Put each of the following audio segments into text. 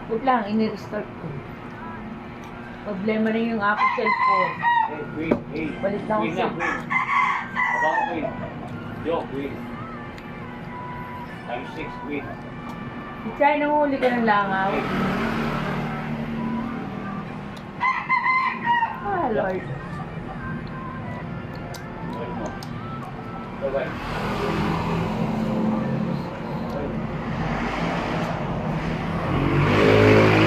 Wait lang, ini-restart ko. Problema na yung aking cellphone. Win. Balit lang Win siya. na, win. Abang win. Joke, win. Times 6, win. Si Chay, nanguhuli ka ng langaw. Ah, Lord. Win mo. Bye-bye.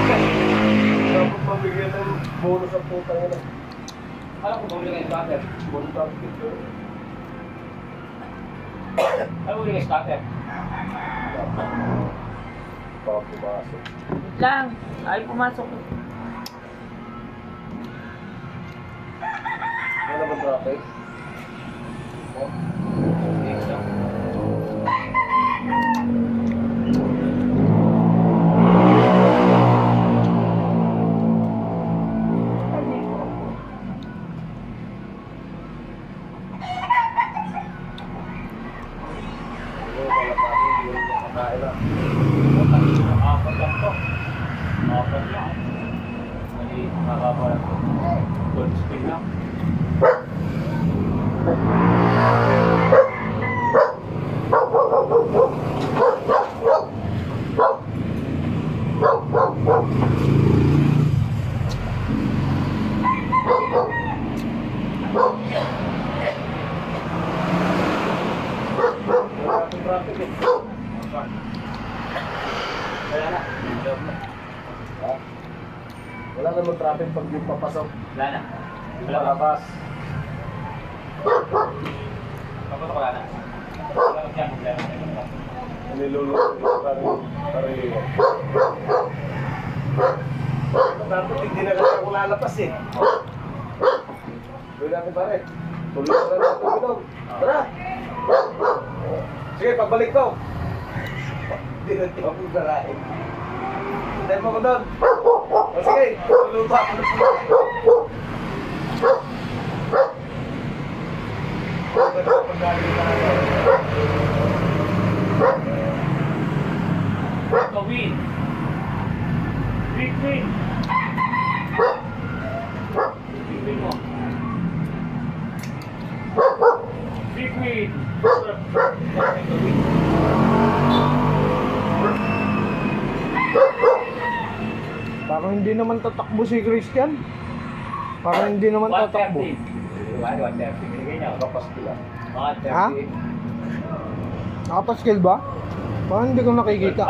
Dapat mabigyan ng bonus ang putang ina. Alam ko bumili kayo scatter. Bonus ang picture. Alam mo bumili kayo scatter. Para pumasok. Wait lang. Ay, pumasok. Ano naman traffic? Yes, sir. Ano pala sa akin, hindi rin makakain na. Apat lang to. Apat lang. Mali, nakakapa lang to. Gold spin lang. Wala akong traffic eh. Wala na. Job na. Ha? Wala naman traffic pag yung papasok. Wala na. Yung palabas. Kapag wala na. Wala na dyan. Wala na. Nilulunod yung kariliwan. Dapat hindi na lang ako lalapas eh. Gawin natin pare. Tuloy na lang natin gano'n. Tara! Sige, pagbalik ko. Hindi na di ako garahin. Tayo mo ko doon. O sige, tuloy pa ako. Go win. Big win. Big win mo. Big win. Parang hindi naman tatakbo si Christian. Parang hindi naman tatakbo. 130. 130. Binigay niya. Kapas sila. Mga 30. Ha? Nakapaskil ba? Parang hindi ko nakikita.